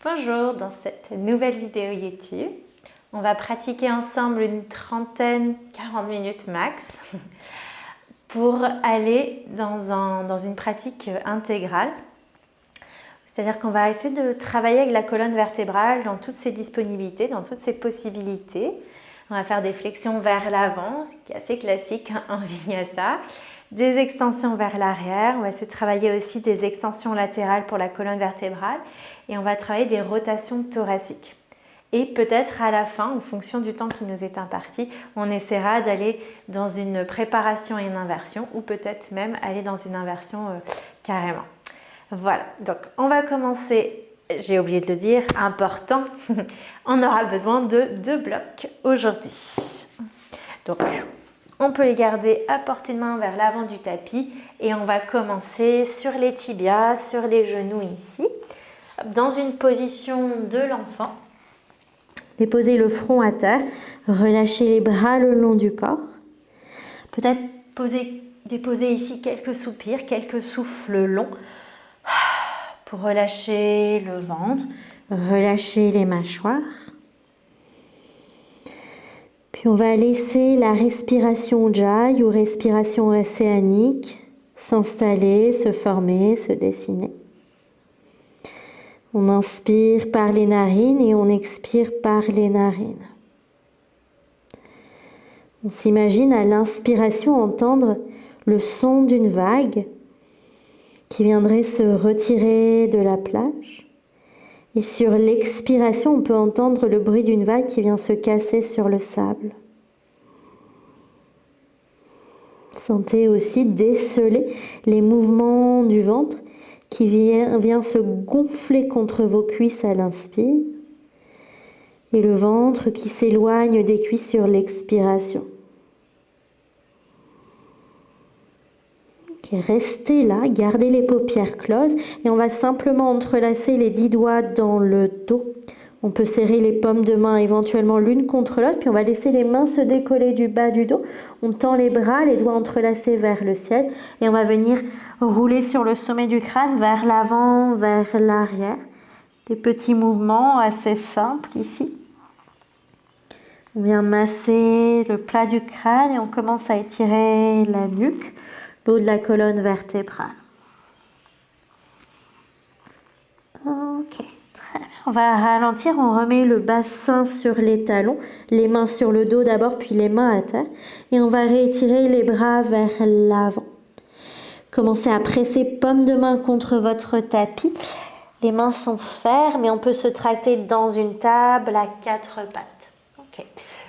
Bonjour, dans cette nouvelle vidéo YouTube, on va pratiquer ensemble une trentaine, 40 minutes max pour aller dans une pratique intégrale. C'est-à-dire qu'on va essayer de travailler avec la colonne vertébrale dans toutes ses disponibilités, dans toutes ses possibilités. On va faire des flexions vers l'avant, ce qui est assez classique en vinyasa, des extensions vers l'arrière. On va essayer de travailler aussi des extensions latérales pour la colonne vertébrale et on va travailler des rotations thoraciques. Et peut-être à la fin, en fonction du temps qui nous est imparti, on essaiera d'aller dans une préparation et une inversion ou peut-être même aller dans une inversion carrément. Voilà, donc on va commencer, j'ai oublié de le dire, important, on aura besoin de 2 blocs aujourd'hui. Donc on peut les garder à portée de main vers l'avant du tapis et on va commencer sur les tibias, sur les genoux ici, dans une position de l'enfant. Déposez le front à terre, relâchez les bras le long du corps. Peut-être déposer ici quelques soupirs, quelques souffles longs pour relâcher le ventre, relâcher les mâchoires. Puis on va laisser la respiration Ujjayi ou respiration océanique s'installer, se former, se dessiner. On inspire par les narines et on expire par les narines. On s'imagine à l'inspiration entendre le son d'une vague qui viendrait se retirer de la plage. Et sur l'expiration, on peut entendre le bruit d'une vague qui vient se casser sur le sable. Sentez aussi déceler les mouvements du ventre qui vient se gonfler contre vos cuisses à l'inspire et le ventre qui s'éloigne des cuisses sur l'expiration. Okay, restez là, gardez les paupières closes et on va simplement entrelacer les 10 doigts dans le dos. On peut serrer les paumes de main éventuellement l'une contre l'autre, puis on va laisser les mains se décoller du bas du dos. On tend les bras, les doigts entrelacés vers le ciel et on va venir rouler sur le sommet du crâne vers l'avant, vers l'arrière. Des petits mouvements assez simples ici. On vient masser le plat du crâne et on commence à étirer la nuque, le haut de la colonne vertébrale. Ok. On va ralentir, on remet le bassin sur les talons, les mains sur le dos d'abord, puis les mains à terre. Et on va réétirer les bras vers l'avant. Commencez à presser paume de main contre votre tapis. Les mains sont fermes et on peut se tracter dans une table à 4 pattes. Okay.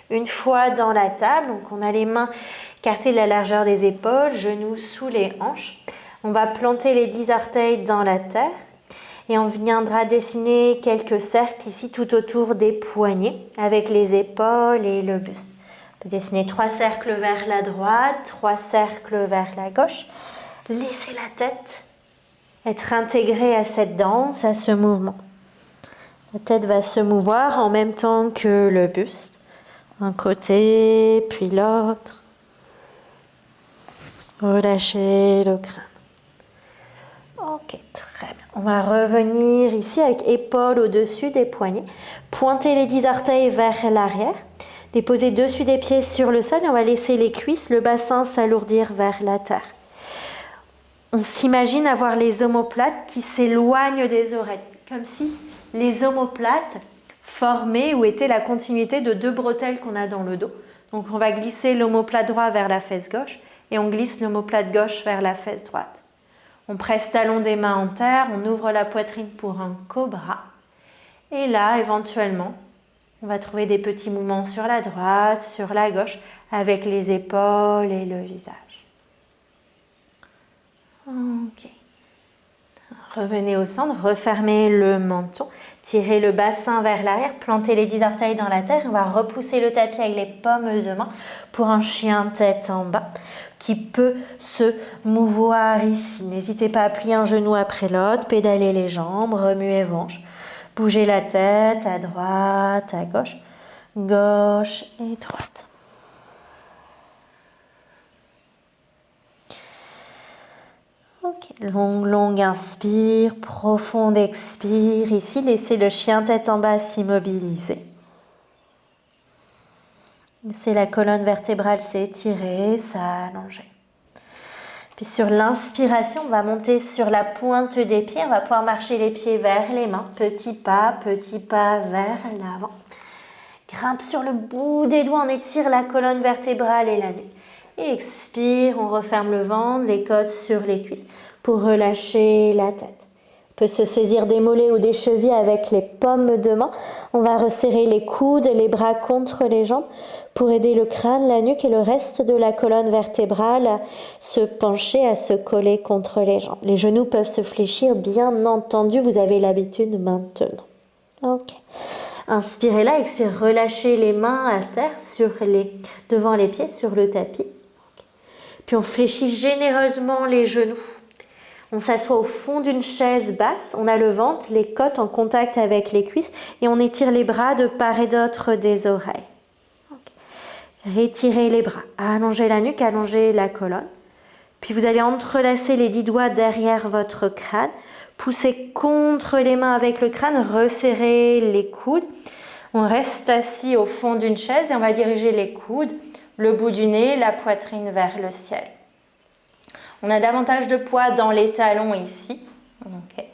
Une fois dans la table, donc on a les mains écartées de la largeur des épaules, genoux sous les hanches. On va planter les 10 orteils dans la terre. Et on viendra dessiner quelques cercles ici tout autour des poignets avec les épaules et le buste. On peut dessiner 3 cercles vers la droite, 3 cercles vers la gauche. Laissez la tête être intégrée à cette danse, à ce mouvement. La tête va se mouvoir en même temps que le buste. Un côté, puis l'autre. Relâchez le crâne. Ok, très bien. On va revenir ici avec épaules au-dessus des poignets. Pointez les 10 orteils vers l'arrière. Déposez dessus des pieds sur le sol et on va laisser les cuisses, le bassin s'alourdir vers la terre. On s'imagine avoir les omoplates qui s'éloignent des oreilles, comme si les omoplates formaient ou étaient la continuité de 2 bretelles qu'on a dans le dos. Donc on va glisser l'omoplate droit vers la fesse gauche et on glisse l'omoplate gauche vers la fesse droite. On presse talon des mains en terre, on ouvre la poitrine pour un cobra. Et là, éventuellement, on va trouver des petits mouvements sur la droite, sur la gauche, avec les épaules et le visage. Ok. Revenez au centre, refermez le menton, tirez le bassin vers l'arrière, plantez les 10 orteils dans la terre. On va repousser le tapis avec les paumes de main pour un chien tête en bas qui peut se mouvoir ici. N'hésitez pas à plier un genou après l'autre, pédaler les jambes, remuer vos hanches. Bougez la tête à droite, à gauche, gauche et droite. Ok. Longue inspire, profonde expire. Ici, laissez le chien tête en bas s'immobiliser. Laissez la colonne vertébrale s'étirer, s'allonger. Puis sur l'inspiration, on va monter sur la pointe des pieds. On va pouvoir marcher les pieds vers les mains. Petit pas vers l'avant. Grimpe sur le bout des doigts, on étire la colonne vertébrale et la nuque. Et expire, on referme le ventre, les côtes sur les cuisses pour relâcher la tête. On peut se saisir des mollets ou des chevilles avec les paumes de main. On va resserrer les coudes, les bras contre les jambes pour aider le crâne, la nuque et le reste de la colonne vertébrale à se pencher, à se coller contre les jambes. Les genoux peuvent se fléchir, bien entendu, vous avez l'habitude maintenant. Ok. Inspirez là, expirez, relâchez les mains à terre devant les pieds sur le tapis. Puis on fléchit généreusement les genoux. On s'assoit au fond d'une chaise basse. On a le ventre, les côtes en contact avec les cuisses et on étire les bras de part et d'autre des oreilles. Okay. Rétirez les bras, allongez la nuque, allongez la colonne. Puis vous allez entrelacer les 10 doigts derrière votre crâne. Poussez contre les mains avec le crâne, resserrez les coudes. On reste assis au fond d'une chaise et on va diriger les coudes, le bout du nez, la poitrine vers le ciel. On a davantage de poids dans les talons ici. Okay.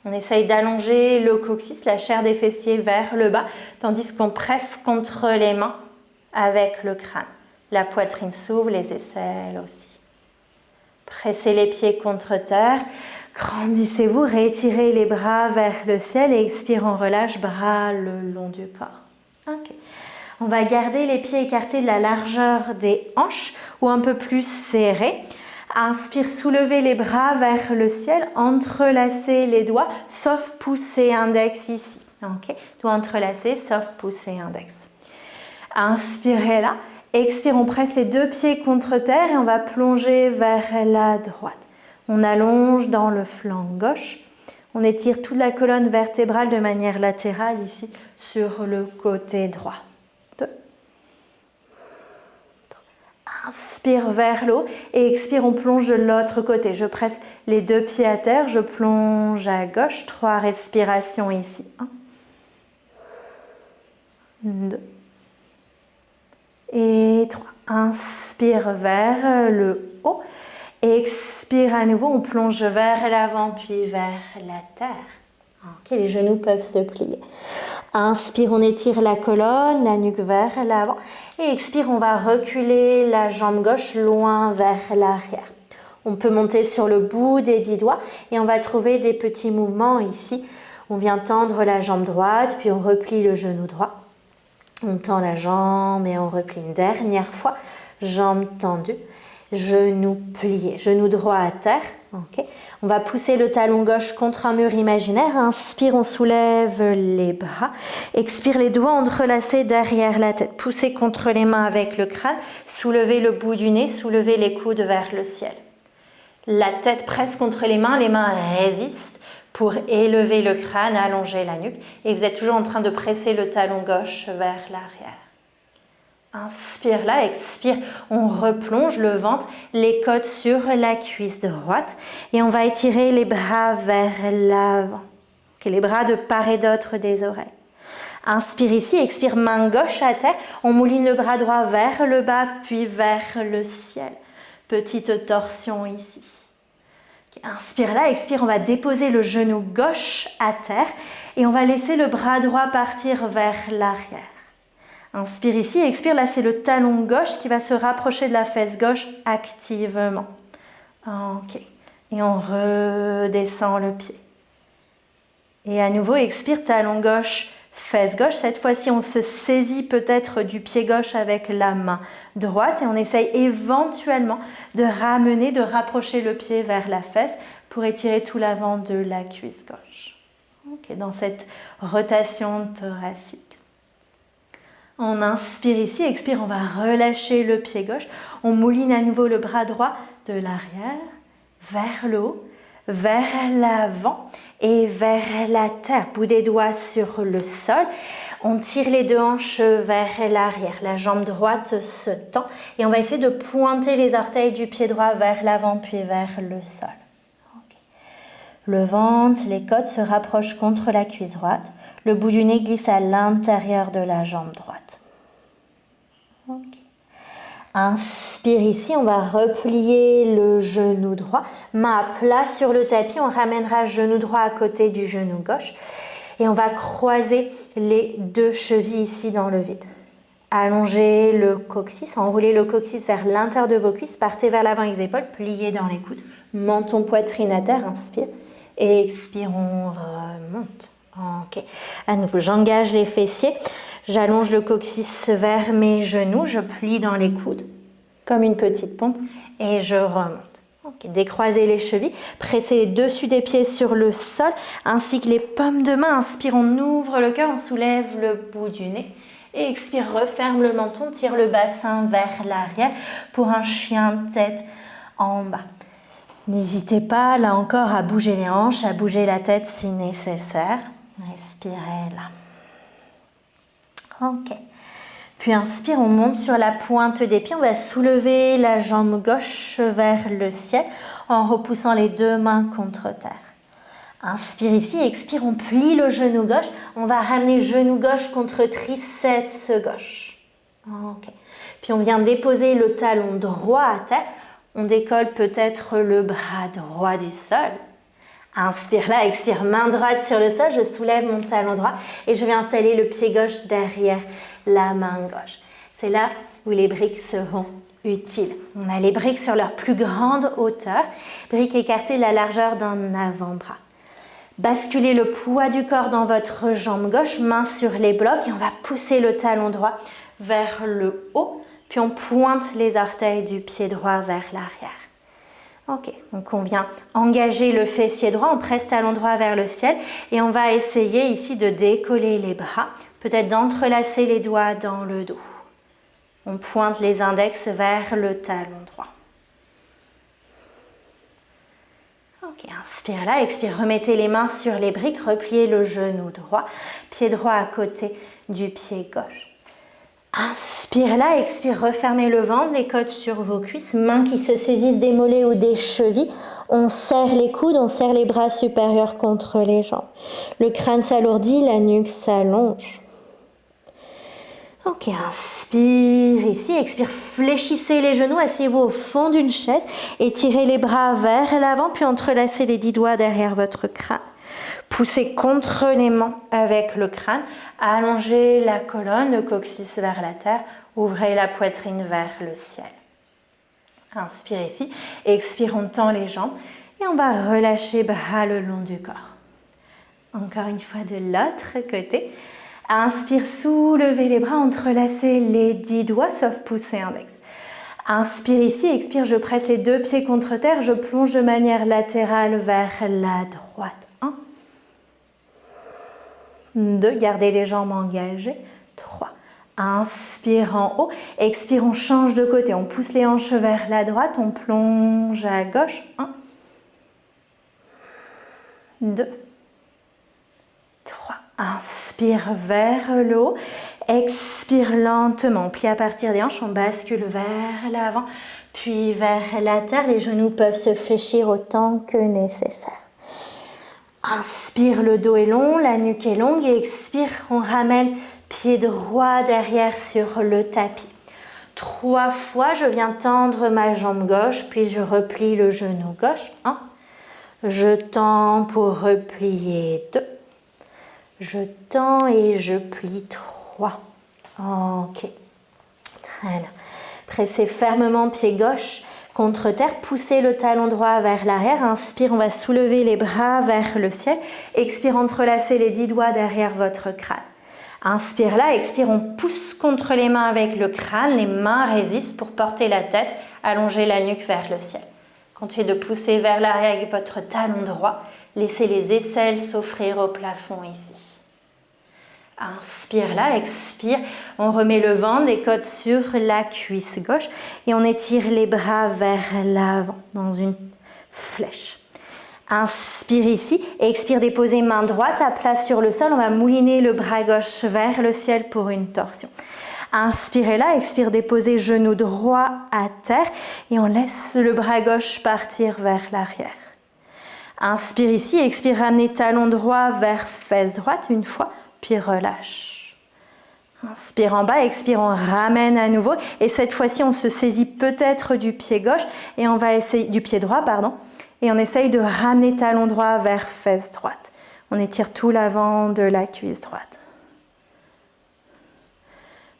On essaye d'allonger le coccyx, la chair des fessiers vers le bas, tandis qu'on presse contre les mains avec le crâne. La poitrine s'ouvre, les aisselles aussi. Pressez les pieds contre terre. Grandissez-vous, retirez les bras vers le ciel et expire, on relâche, bras le long du corps. Okay. On va garder les pieds écartés de la largeur des hanches ou un peu plus serrés. Inspire, soulevez les bras vers le ciel, entrelacez les doigts, sauf pouce et index ici. Okay. Doigts entrelacés, sauf pouce et index. Inspirez là, expire, on presse les 2 pieds contre terre et on va plonger vers la droite. On allonge dans le flanc gauche. On étire toute la colonne vertébrale de manière latérale ici sur le côté droit. 2. Inspire vers l'eau et expire, on plonge de l'autre côté. Je presse les 2 pieds à terre, je plonge à gauche. 3 respirations ici. 1, 2 et 3. Inspire vers le haut. Expire à nouveau, on plonge vers l'avant puis vers la terre. Okay, les genoux peuvent se plier. Inspire, on étire la colonne, la nuque vers l'avant. Et expire, on va reculer la jambe gauche loin vers l'arrière. On peut monter sur le bout des 10 doigts et on va trouver des petits mouvements ici. On vient tendre la jambe droite, puis on replie le genou droit. On tend la jambe et on replie une dernière fois. Jambe tendue. Genou plié, genou droit à terre. Okay. On va pousser le talon gauche contre un mur imaginaire. Inspire, on soulève les bras. Expire, les doigts entrelacés derrière la tête. Poussez contre les mains avec le crâne. Soulevez le bout du nez, soulevez les coudes vers le ciel. La tête presse contre les mains résistent pour élever le crâne, allonger la nuque. Et vous êtes toujours en train de presser le talon gauche vers l'arrière. Inspire là, expire, on replonge le ventre, les côtes sur la cuisse droite et on va étirer les bras vers l'avant. Okay, les bras de part et d'autre des oreilles. Inspire ici, expire, main gauche à terre, on mouline le bras droit vers le bas puis vers le ciel. Petite torsion ici. Okay, inspire là, expire, on va déposer le genou gauche à terre et on va laisser le bras droit partir vers l'arrière. Inspire ici, expire, là c'est le talon gauche qui va se rapprocher de la fesse gauche activement. Ok. Et on redescend le pied. Et à nouveau, expire, talon gauche, fesse gauche. Cette fois-ci, on se saisit peut-être du pied gauche avec la main droite et on essaye éventuellement de ramener, de rapprocher le pied vers la fesse pour étirer tout l'avant de la cuisse gauche. Ok, dans cette rotation thoracique. On inspire ici, expire, on va relâcher le pied gauche. On mouline à nouveau le bras droit de l'arrière, vers le haut, vers l'avant et vers la terre. Bout des doigts sur le sol. On tire les 2 hanches vers l'arrière. La jambe droite se tend et on va essayer de pointer les orteils du pied droit vers l'avant puis vers le sol. Le ventre, les côtes se rapprochent contre la cuisse droite. Le bout du nez glisse à l'intérieur de la jambe droite. Okay. Inspire ici, on va replier le genou droit. Main à plat sur le tapis, on ramènera genou droit à côté du genou gauche. Et on va croiser les deux chevilles ici dans le vide. Allongez le coccyx, enroulez le coccyx vers l'intérieur de vos cuisses, partez vers l'avant avec les épaules, pliez dans les coudes. Menton, poitrine à terre, inspire. Et expire, on remonte. Ok. À nouveau, j'engage les fessiers. J'allonge le coccyx vers mes genoux. Je plie dans les coudes comme une petite pompe et je remonte. Okay. Décroisez les chevilles. Pressez les dessus des pieds sur le sol ainsi que les paumes de main. Inspire, on ouvre le cœur, on soulève le bout du nez. Et expire, referme le menton, tire le bassin vers l'arrière pour un chien tête en bas. N'hésitez pas, là encore, à bouger les hanches, à bouger la tête si nécessaire. Respirez là. Ok. Puis inspire, on monte sur la pointe des pieds. On va soulever la jambe gauche vers le ciel en repoussant les deux mains contre terre. Inspire ici, expire, on plie le genou gauche. On va ramener genou gauche contre triceps gauche. Ok. Puis on vient déposer le talon droit à terre. On décolle peut-être le bras droit du sol. Inspire là, expire, main droite sur le sol, je soulève mon talon droit et je vais installer le pied gauche derrière la main gauche. C'est là où les briques seront utiles. On a les briques sur leur plus grande hauteur, briques écartées la largeur d'un avant-bras. Basculez le poids du corps dans votre jambe gauche, main sur les blocs et on va pousser le talon droit vers le haut. Puis on pointe les orteils du pied droit vers l'arrière. Ok, donc on vient engager le fessier droit, on presse talon droit vers le ciel et on va essayer ici de décoller les bras, peut-être d'entrelacer les doigts dans le dos. On pointe les index vers le talon droit. Ok, inspire là, expire, remettez les mains sur les briques, repliez le genou droit, pied droit à côté du pied gauche. Inspire là, expire, refermez le ventre, les côtes sur vos cuisses, mains qui se saisissent des mollets ou des chevilles. On serre les coudes, on serre les bras supérieurs contre les jambes. Le crâne s'alourdit, la nuque s'allonge. Ok, inspire ici, expire, fléchissez les genoux, asseyez-vous au fond d'une chaise, étirez les bras vers l'avant, puis entrelacez les 10 doigts derrière votre crâne. Poussez contre les mains avec le crâne, allongez la colonne, le coccyx vers la terre, ouvrez la poitrine vers le ciel. Inspire ici, expire, on tend les jambes et on va relâcher bras le long du corps. Encore une fois de l'autre côté. Inspire, soulevez les bras, entrelacez les 10 doigts, sauf pouce et index. Inspire ici, expire, je presse les deux pieds contre terre, je plonge de manière latérale vers la droite. 1, 2, gardez les jambes engagées. 3, inspire en haut, expire, on change de côté, on pousse les hanches vers la droite, on plonge à gauche. 1, 2, 3. Inspire vers le haut, expire lentement, plie à partir des hanches, on bascule vers l'avant, puis vers la terre, les genoux peuvent se fléchir autant que nécessaire. Inspire, le dos est long, la nuque est longue et expire, on ramène pied droit derrière sur le tapis. 3 fois, je viens tendre ma jambe gauche, puis je replie le genou gauche. 1, je tends pour replier. 2, je tends et je plie. 3. Ok. Très bien. Pressez fermement pied gauche contre terre. Poussez le talon droit vers l'arrière. Inspire, on va soulever les bras vers le ciel. Expire, entrelacez les 10 doigts derrière votre crâne. Inspire là, expire, on pousse contre les mains avec le crâne. Les mains résistent pour porter la tête, allonger la nuque vers le ciel. Continuez de pousser vers l'arrière avec votre talon droit. Laissez les aisselles s'offrir au plafond ici. Inspire là, expire, on remet le ventre, les côtes sur la cuisse gauche et on étire les bras vers l'avant dans une flèche. Inspire ici, expire, déposez main droite à plat sur le sol, on va mouliner le bras gauche vers le ciel pour une torsion. Inspirez là, expire, déposez genou droit à terre et on laisse le bras gauche partir vers l'arrière. Inspire ici, expire, ramenez talon droit vers fesse droite une fois, puis relâche. Inspire en bas, expire, on ramène à nouveau. Et cette fois-ci, on se saisit peut-être du pied gauche et on va essayer du pied droit, pardon. Et on essaye de ramener talon droit vers fesse droite. On étire tout l'avant de la cuisse droite.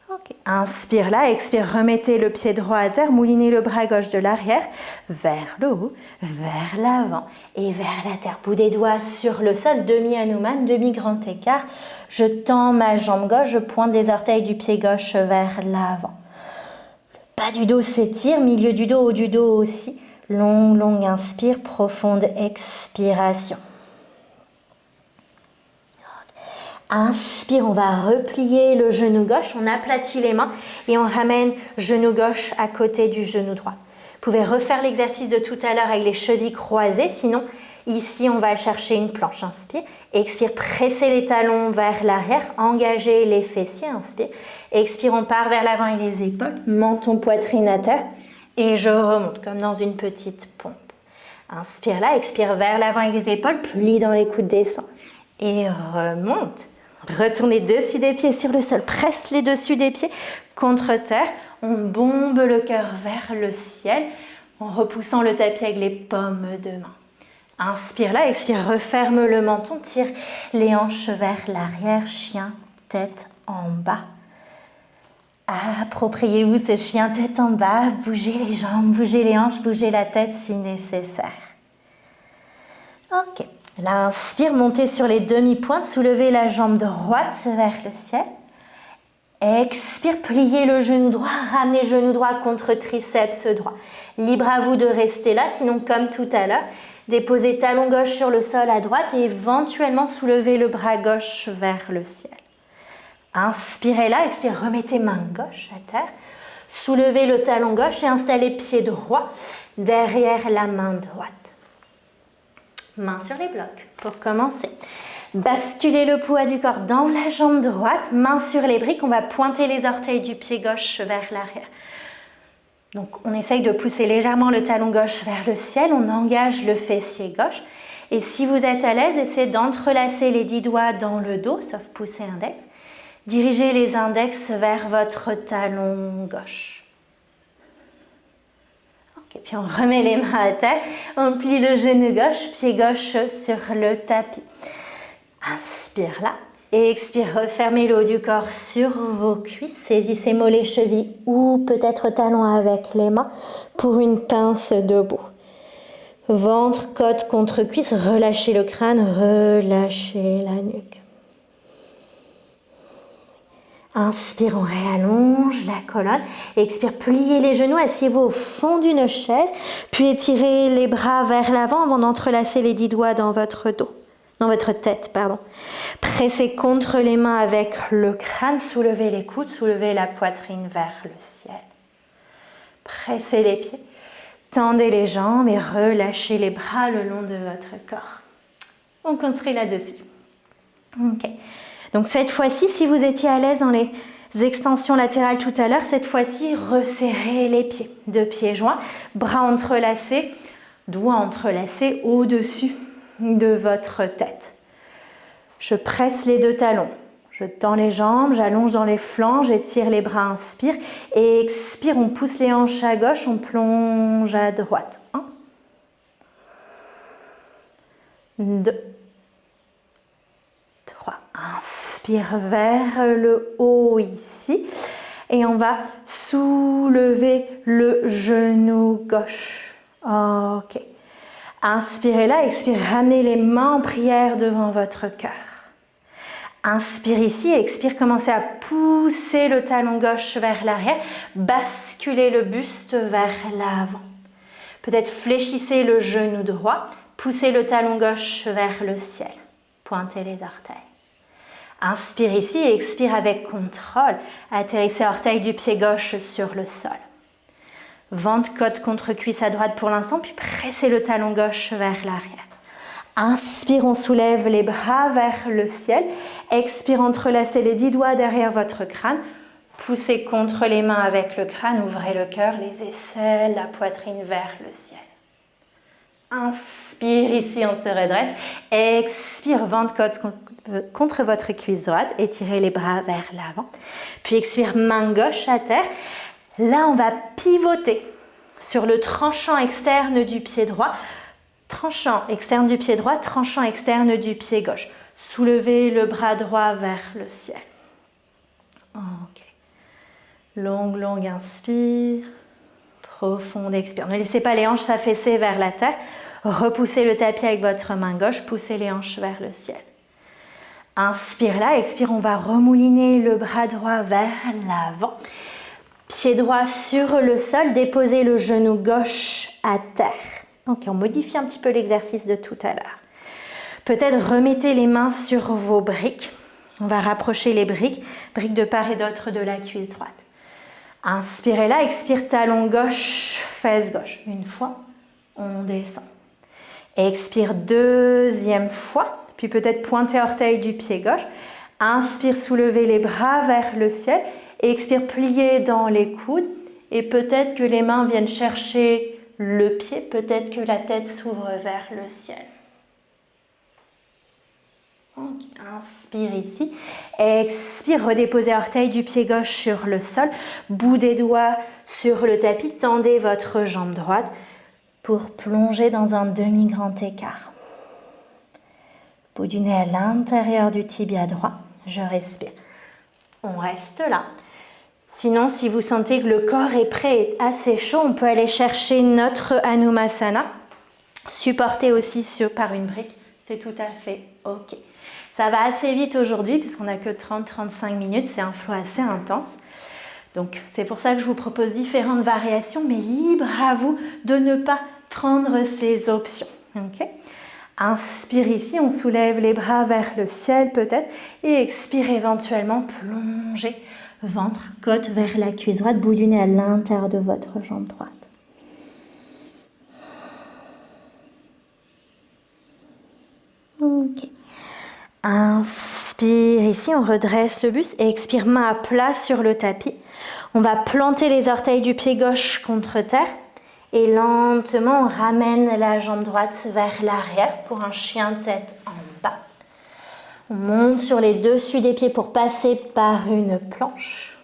Okay. Inspire là, expire, remettez le pied droit à terre, moulinez le bras gauche de l'arrière, vers le haut, vers l'avant et vers la terre. Bout des doigts sur le sol, demi-Hanuman, demi-grand écart. Je tends ma jambe gauche, je pointe les orteils du pied gauche vers l'avant. Le bas du dos s'étire, milieu du dos, haut du dos aussi. Long, long inspire, profonde expiration. Inspire, on va replier le genou gauche, on aplatit les mains et on ramène genou gauche à côté du genou droit. Vous pouvez refaire l'exercice de tout à l'heure avec les chevilles croisées, sinon ici on va chercher une planche. Inspire, expire, pressez les talons vers l'arrière, engagez les fessiers, inspire. Expire, on part vers l'avant et les épaules, menton, poitrine à terre et je remonte comme dans une petite pompe. Inspire là, expire vers l'avant et les épaules, plie dans les coudes, descend et remonte. Retournez dessus des pieds sur le sol, presse les dessus des pieds contre terre. On bombe le cœur vers le ciel en repoussant le tapis avec les paumes de main. Inspire là, expire, referme le menton, tire les hanches vers l'arrière, chien, tête en bas. Appropriez-vous ce chien tête en bas, bougez les jambes, bougez les hanches, bougez la tête si nécessaire. Ok. Là, inspire, montez sur les demi-pointes, soulevez la jambe droite vers le ciel. Expire, pliez le genou droit, ramenez le genou droit contre triceps droit. Libre à vous de rester là, sinon comme tout à l'heure, déposez talon gauche sur le sol à droite et éventuellement soulevez le bras gauche vers le ciel. Inspirez là, expire, remettez main gauche à terre. Soulevez le talon gauche et installez pied droit derrière la main droite. Main sur les blocs pour commencer. Basculez le poids du corps dans la jambe droite, main sur les briques. On va pointer les orteils du pied gauche vers l'arrière. Donc on essaye de pousser légèrement le talon gauche vers le ciel. On engage le fessier gauche. Et si vous êtes à l'aise, essayez d'entrelacer les 10 doigts dans le dos, sauf pousser l'index. Dirigez les index vers votre talon gauche. Et puis on remet les mains à terre, on plie le genou gauche, pied gauche sur le tapis. Inspire là et expire, refermez le haut du corps sur vos cuisses, saisissez mollets, chevilles ou peut-être talons avec les mains pour une pince debout. Ventre, côte contre cuisse, relâchez le crâne, relâchez la nuque. Inspire, on réallonge la colonne. Expire, pliez les genoux, asseyez-vous au fond d'une chaise, puis étirez les bras vers l'avant avant d'entrelacer les 10 doigts dans votre dos, dans votre tête, pardon. Pressez contre les mains avec le crâne, soulevez les coudes, soulevez la poitrine vers le ciel. Pressez les pieds, tendez les jambes et relâchez les bras le long de votre corps. On construit là-dessus. Ok. Donc cette fois-ci, si vous étiez à l'aise dans les extensions latérales tout à l'heure, cette fois-ci, resserrez les pieds. Deux pieds joints, bras entrelacés, doigts entrelacés au-dessus de votre tête. Je presse les deux talons. Je tends les jambes, j'allonge dans les flancs, j'étire les bras, inspire. Et expire, on pousse les hanches à gauche, on plonge à droite. 1, 2, 3. Inspire vers le haut ici. Et on va soulever le genou gauche. Ok. Inspirez là, expire, ramenez les mains en prière devant votre cœur. Inspire ici, expire, commencez à pousser le talon gauche vers l'arrière, basculez le buste vers l'avant. Peut-être fléchissez le genou droit, poussez le talon gauche vers le ciel, pointez les orteils. Inspire ici et expire avec contrôle, atterrissez orteil du pied gauche sur le sol. Ventre, côte contre cuisse à droite pour l'instant, puis pressez le talon gauche vers l'arrière. Inspire, on soulève les bras vers le ciel. Expire, entrelacez les 10 doigts derrière votre crâne. Poussez contre les mains avec le crâne, ouvrez le cœur, les aisselles, la poitrine vers le ciel. Inspire ici, on se redresse. Expire, ventre contre votre cuisse droite. Étirez les bras vers l'avant. Puis expire, main gauche à terre. Là, on va pivoter sur le tranchant externe du pied droit. Tranchant externe du pied droit, tranchant externe du pied gauche. Soulevez le bras droit vers le ciel. Ok. Longue inspire. Profonde expire. Ne laissez pas les hanches s'affaisser vers la terre. Repoussez le tapis avec votre main gauche. Poussez les hanches vers le ciel. Inspire là. Expire. On va remouliner le bras droit vers l'avant. Pied droit sur le sol. Déposez le genou gauche à terre. Ok, on modifie un petit peu l'exercice de tout à l'heure. Peut-être remettez les mains sur vos briques. On va rapprocher les briques de part et d'autre de la cuisse droite. Inspirez là, expire, talon gauche, fesse gauche. Une fois, on descend. Expire, deuxième fois, puis peut-être pointer orteil du pied gauche. Inspire, soulevez les bras vers le ciel. Expire, plier dans les coudes. Et peut-être que les mains viennent chercher le pied, peut-être que la tête s'ouvre vers le ciel. Okay. Inspire ici. Expire, redéposez orteil du pied gauche sur le sol. Bout des doigts sur le tapis. Tendez votre jambe droite pour plonger dans un demi-grand écart. Bout du nez à l'intérieur du tibia droit. Je respire. On reste là. Sinon, si vous sentez que le corps est prêt et assez chaud, on peut aller chercher notre Anumasana. Supporté aussi par une brique. C'est tout à fait OK. Ça va assez vite aujourd'hui puisqu'on n'a que 30-35 minutes, c'est un flow assez intense. Donc c'est pour ça que je vous propose différentes variations, mais libre à vous de ne pas prendre ces options. Okay. Inspire ici, on soulève les bras vers le ciel peut-être et expire éventuellement, plongez ventre, côte vers la cuisse droite, bout du nez à l'intérieur de votre jambe droite. Ok. Inspire ici, on redresse le buste et expire, main à plat sur le tapis. On va planter les orteils du pied gauche contre terre et lentement on ramène la jambe droite vers l'arrière pour un chien tête en bas. On monte sur les dessus des pieds pour passer par une planche.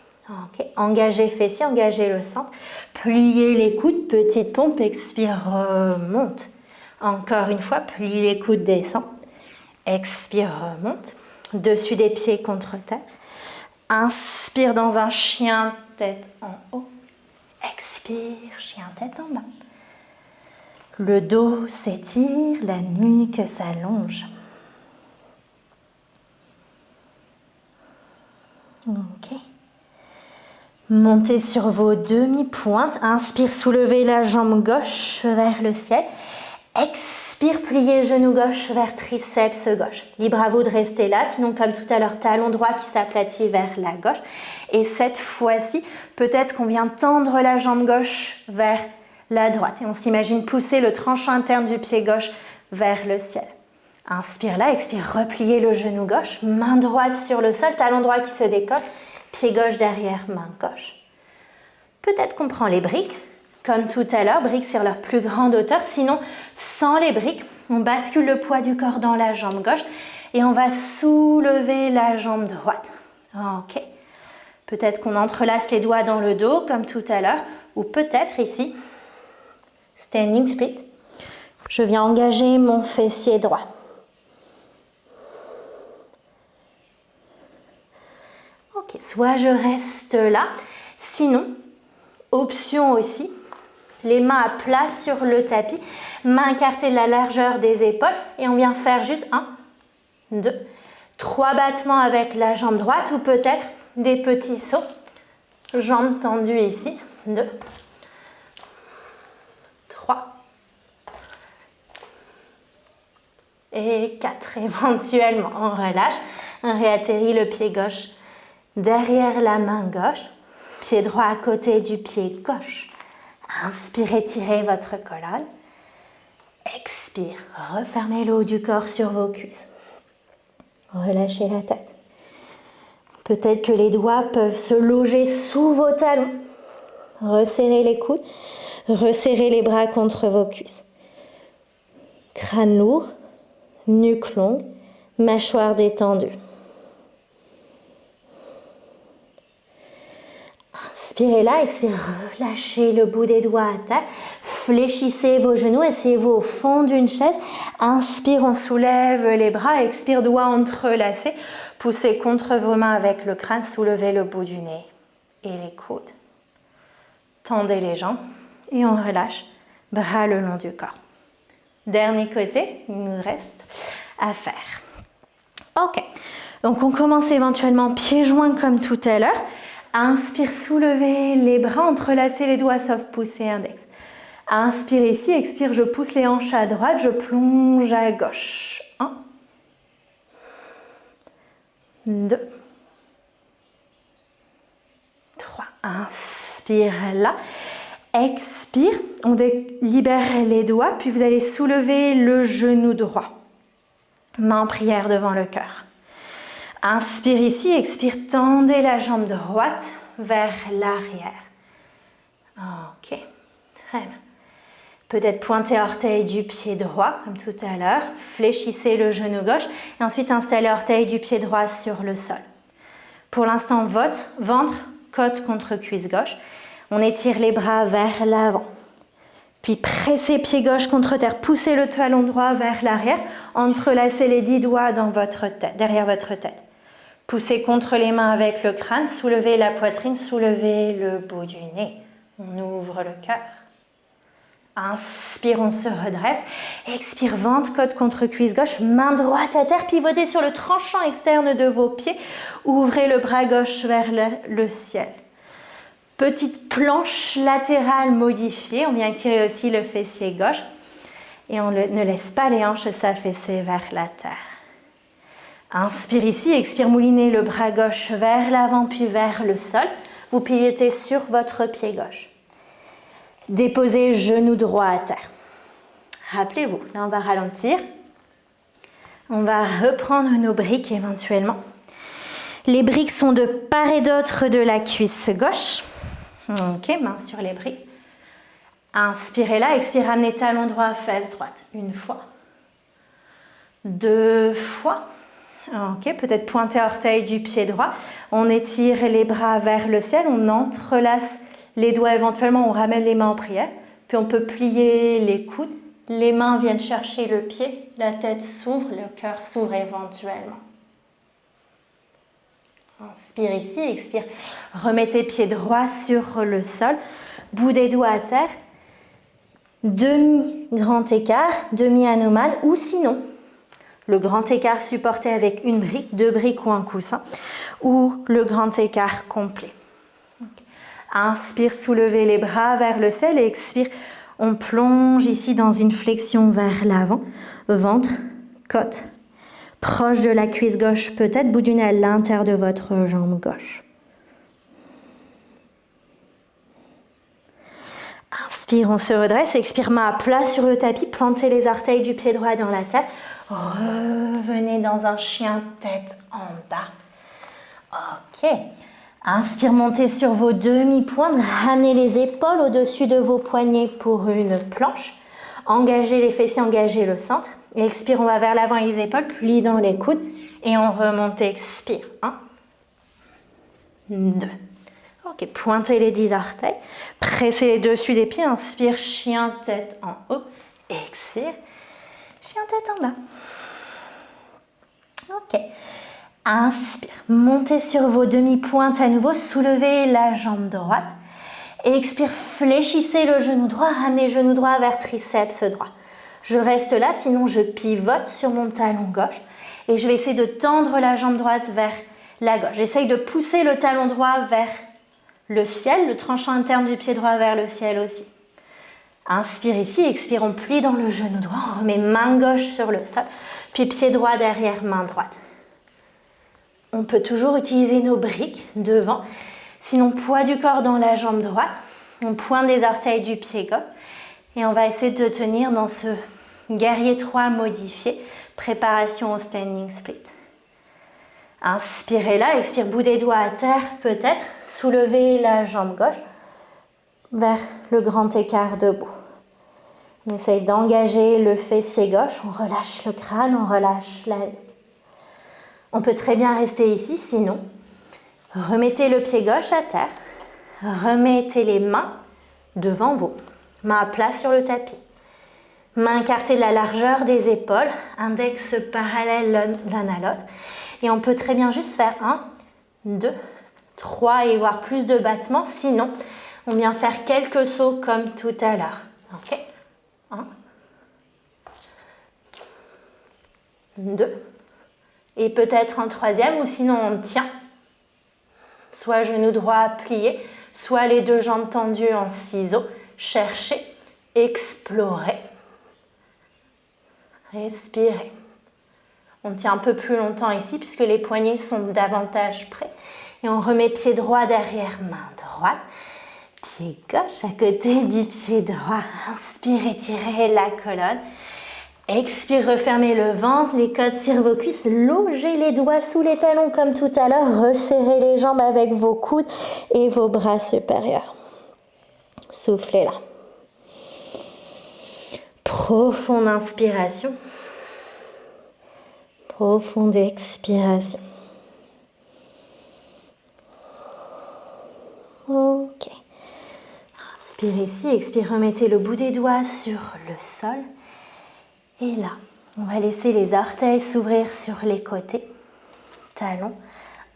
Okay. Engagez fessiers, engagez le centre. Pliez les coudes, petite pompe, expire, remonte. Encore une fois, pliez les coudes, descend. Expire, remonte. Dessus des pieds contre terre. Inspire dans un chien tête en haut. Expire, chien tête en bas. Le dos s'étire, la nuque s'allonge. Ok. Montez sur vos demi-pointes. Inspire, soulevez la jambe gauche vers le ciel. Expire, pliez genou gauche vers triceps gauche. Libre à vous de rester là, sinon comme tout à l'heure, talon droit qui s'aplatit vers la gauche. Et cette fois-ci, peut-être qu'on vient tendre la jambe gauche vers la droite. Et on s'imagine pousser le tranchant interne du pied gauche vers le ciel. Inspire là, expire, repliez le genou gauche, main droite sur le sol, talon droit qui se décolle, pied gauche derrière, main gauche. Peut-être qu'on prend les briques. Comme tout à l'heure, briques sur leur plus grande hauteur. Sinon, sans les briques, on bascule le poids du corps dans la jambe gauche et on va soulever la jambe droite. Ok. Peut-être qu'on entrelace les doigts dans le dos, comme tout à l'heure, ou peut-être ici, standing split. Je viens engager mon fessier droit. Ok. Soit je reste là. Sinon, option aussi. Les mains à plat sur le tapis, mains écartées de la largeur des épaules et on vient faire juste 1, 2, 3 battements avec la jambe droite ou peut-être des petits sauts. Jambes tendues ici, 2, 3 et 4 éventuellement. On relâche, on réatterrit le pied gauche derrière la main gauche, pied droit à côté du pied gauche. Inspirez, étirez votre colonne. Expire, refermez le haut du corps sur vos cuisses. Relâchez la tête. Peut-être que les doigts peuvent se loger sous vos talons. Resserrez les coudes, resserrez les bras contre vos cuisses. Crâne lourd, nuque longue, mâchoire détendue. Inspirez là, expirez, relâchez le bout des doigts à terre. Fléchissez vos genoux, asseyez-vous au fond d'une chaise. Inspire, on soulève les bras. Expire, doigts entrelacés. Poussez contre vos mains avec le crâne. Soulevez le bout du nez et les coudes. Tendez les jambes et on relâche. Bras le long du corps. Dernier côté, il nous reste à faire. Ok, donc on commence éventuellement pieds joints comme tout à l'heure. Inspire, soulevez les bras, entrelacez les doigts sauf pouce et index. Inspire ici, expire, je pousse les hanches à droite, je plonge à gauche. 1, 2, 3. Inspire là. Expire, on libère les doigts, puis vous allez soulever le genou droit. Main en prière devant le cœur. Inspire ici, expire, tendez la jambe droite vers l'arrière. Ok, très bien. Peut-être pointer orteil du pied droit, comme tout à l'heure. Fléchissez le genou gauche et ensuite installez orteil du pied droit sur le sol. Pour l'instant, ventre, côte contre cuisse gauche. On étire les bras vers l'avant. Puis pressez pied gauche contre terre, poussez le talon droit vers l'arrière, entrelacez les 10 doigts dans votre tête, derrière votre tête. Poussez contre les mains avec le crâne, soulevez la poitrine, soulevez le bout du nez. On ouvre le cœur. Inspire, on se redresse. Expire, ventre, côte contre cuisse gauche, main droite à terre, pivotez sur le tranchant externe de vos pieds. Ouvrez le bras gauche vers le ciel. Petite planche latérale modifiée. On vient étirer aussi le fessier gauche. Et on ne laisse pas les hanches s'affaisser vers la terre. Inspire ici, expire, moulinez le bras gauche vers l'avant puis vers le sol. Vous pivotez sur votre pied gauche. Déposez genou droit à terre. Rappelez-vous, là on va ralentir. On va reprendre nos briques éventuellement. Les briques sont de part et d'autre de la cuisse gauche. Ok, main sur les briques. Inspirez là, expire, ramenez talon droit, fesse droite. 1 fois. 2 fois. Ok, peut-être pointer orteil du pied droit. On étire les bras vers le ciel, on entrelace les doigts éventuellement, on ramène les mains en prière. Puis on peut plier les coudes. Les mains viennent chercher le pied, la tête s'ouvre, le cœur s'ouvre éventuellement. Inspire ici, expire. Remettez pied droit sur le sol, bout des doigts à terre. Demi-grand écart, demi-anomale ou sinon, le grand écart supporté avec une brique, 2 briques ou un coussin, ou le grand écart complet. Inspire, soulevez les bras vers le ciel et expire. On plonge ici dans une flexion vers l'avant, ventre, côte, proche de la cuisse gauche peut-être, bout du nez à l'intérieur de votre jambe gauche. Inspire, on se redresse, expire, main à plat sur le tapis, plantez les orteils du pied droit dans la terre. Revenez dans un chien tête en bas. Ok. Inspire, montez sur vos demi-pointes, ramenez les épaules au-dessus de vos poignets pour une planche. Engagez les fessiers, engagez le centre. Et expire, on va vers l'avant et les épaules, plie dans les coudes. Et on remonte, expire. 1, 2. Ok, pointez les 10 orteils. Pressez les dessus des pieds. Inspire, chien tête en haut. Expire, chien tête en bas. Ok. Inspire, montez sur vos demi-pointes à nouveau, soulevez la jambe droite. Expire, fléchissez le genou droit, ramenez le genou droit vers triceps droit. Je reste là, sinon je pivote sur mon talon gauche et je vais essayer de tendre la jambe droite vers la gauche. J'essaye de pousser le talon droit vers le ciel, le tranchant interne du pied droit vers le ciel aussi. Inspire ici, expire, on plie dans le genou droit, on remet main gauche sur le sol, puis pied droit derrière, main droite. On peut toujours utiliser nos briques devant. Sinon, poids du corps dans la jambe droite. On pointe les orteils du pied gauche. Et on va essayer de tenir dans ce guerrier 3 modifié. Préparation au standing split. Inspirez là, expire, bout des doigts à terre peut-être. Soulevez la jambe gauche vers le grand écart debout. On essaye d'engager le fessier gauche, on relâche le crâne, on relâche la nuque. On peut très bien rester ici, sinon, remettez le pied gauche à terre, remettez les mains devant vous, main à plat sur le tapis. Main écartée de la largeur des épaules, index parallèle l'un à l'autre. Et on peut très bien juste faire 1, 2, 3 et voire plus de battements. Sinon, on vient faire quelques sauts comme tout à l'heure. Ok, 1, 2, et peut-être un troisième, ou sinon on tient. Soit genou droit plié, soit les deux jambes tendues en ciseaux. Cherchez, explorez. Respirez. On tient un peu plus longtemps ici puisque les poignets sont davantage près. Et on remet pied droit derrière, main droite. Pied gauche à côté du pied droit. Inspire, étirez la colonne. Expire, refermez le ventre, les côtes sur vos cuisses. Logez les doigts sous les talons comme tout à l'heure. Resserrez les jambes avec vos coudes et vos bras supérieurs. Soufflez là. Profonde inspiration. Profonde expiration. Ok. Inspire ici, expire, remettez le bout des doigts sur le sol. Et là, on va laisser les orteils s'ouvrir sur les côtés. Talons,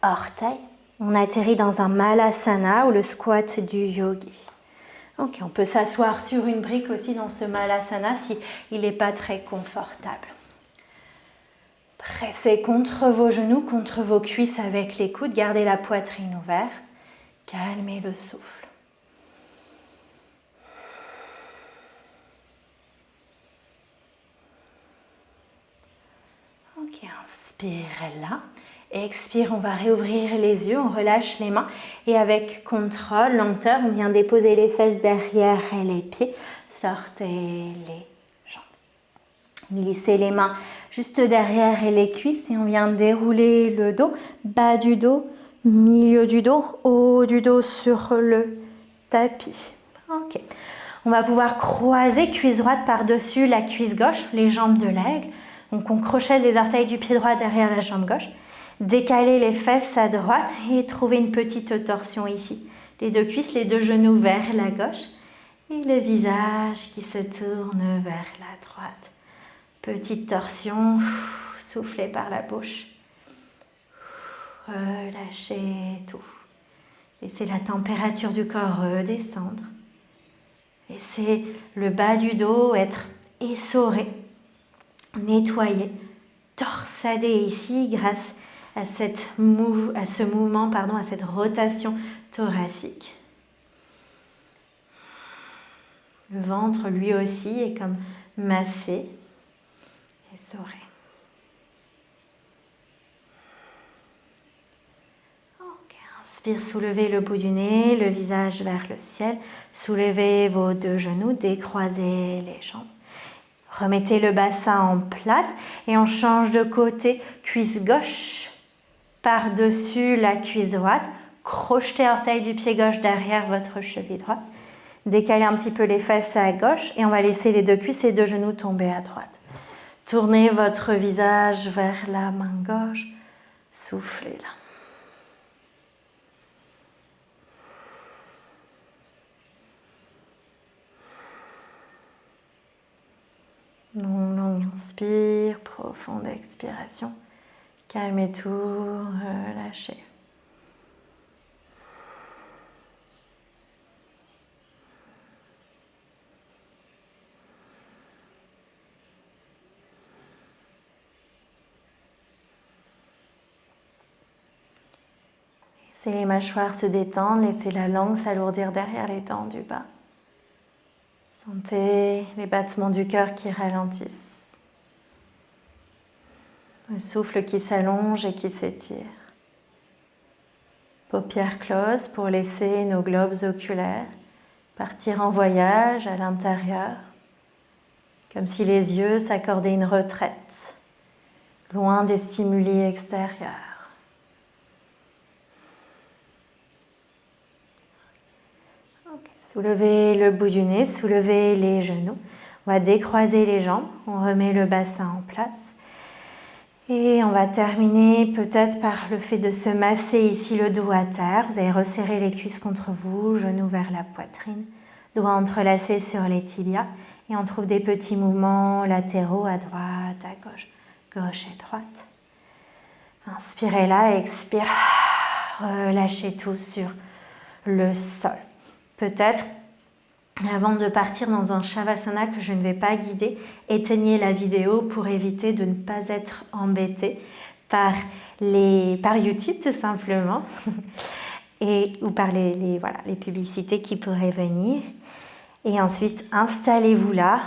orteils. On atterrit dans un Malasana ou le squat du yogi. Ok, on peut s'asseoir sur une brique aussi dans ce Malasana si il n'est pas très confortable. Pressez contre vos genoux, contre vos cuisses avec les coudes. Gardez la poitrine ouverte. Calmez le souffle. Ok, inspire là. Expire, on va réouvrir les yeux, on relâche les mains. Et avec contrôle, lenteur, on vient déposer les fesses derrière et les pieds. Sortez les jambes. Glissez les mains juste derrière et les cuisses. Et on vient dérouler le dos, bas du dos, milieu du dos, haut du dos sur le tapis. Ok. On va pouvoir croiser cuisse droite par-dessus la cuisse gauche, les jambes de l'aigle. Donc on crochette les orteils du pied droit derrière la jambe gauche. Décaler les fesses à droite et trouver une petite torsion ici. Les deux cuisses, les deux genoux vers la gauche et le visage qui se tourne vers la droite. Petite torsion, soufflez par la bouche. Relâchez tout. Laissez la température du corps redescendre. Laissez le bas du dos être essoré, nettoyé, torsadé ici grâce à ce mouvement, à cette rotation thoracique. Le ventre, lui aussi, est comme massé, essoré. Ok, inspire, soulevez le bout du nez, le visage vers le ciel. Soulevez vos deux genoux, décroisez les jambes. Remettez le bassin en place et on change de côté, cuisse gauche par-dessus la cuisse droite. Crochetez orteil du pied gauche derrière votre cheville droite. Décalez un petit peu les fesses à gauche et on va laisser les deux cuisses et les deux genoux tomber à droite. Tournez votre visage vers la main gauche. Soufflez là. Longue inspire, profonde expiration. Calmez tout, relâchez. Laissez les mâchoires se détendre, laissez la langue s'alourdir derrière les dents du bas. Sentez les battements du cœur qui ralentissent. Le souffle qui s'allonge et qui s'étire. Paupières closes pour laisser nos globes oculaires partir en voyage à l'intérieur, comme si les yeux s'accordaient une retraite, loin des stimuli extérieurs. Okay. Soulevez le bout du nez, soulevez les genoux. On va décroiser les jambes, on remet le bassin en place. Et on va terminer peut-être par le fait de se masser ici le dos à terre. Vous allez resserrer les cuisses contre vous, genoux vers la poitrine, doigts entrelacés sur les tibias. Et on trouve des petits mouvements latéraux à droite, à gauche, gauche et droite. Inspirez là, expire. Relâchez tout sur le sol. Peut-être, avant de partir dans un Shavasana que je ne vais pas guider, éteignez la vidéo pour éviter de ne pas être embêté par YouTube tout simplement ou par les publicités qui pourraient venir. Et ensuite, installez-vous là,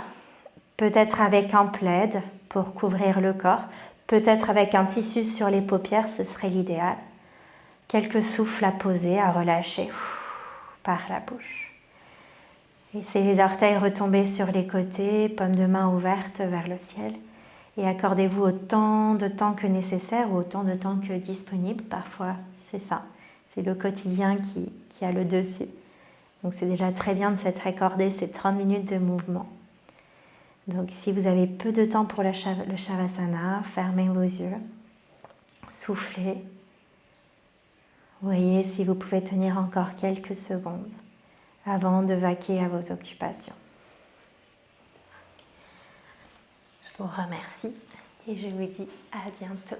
peut-être avec un plaid pour couvrir le corps, peut-être avec un tissu sur les paupières, ce serait l'idéal. Quelques souffles à poser, à relâcher par la bouche. Laissez les orteils retomber sur les côtés, paumes de main ouvertes vers le ciel. Et accordez-vous autant de temps que nécessaire ou autant de temps que disponible. Parfois, c'est ça. C'est le quotidien qui a le dessus. Donc c'est déjà très bien de s'être accordé ces 30 minutes de mouvement. Donc si vous avez peu de temps pour le Shavasana, fermez vos yeux, soufflez. Voyez si vous pouvez tenir encore quelques secondes avant de vaquer à vos occupations. Je vous remercie et je vous dis à bientôt.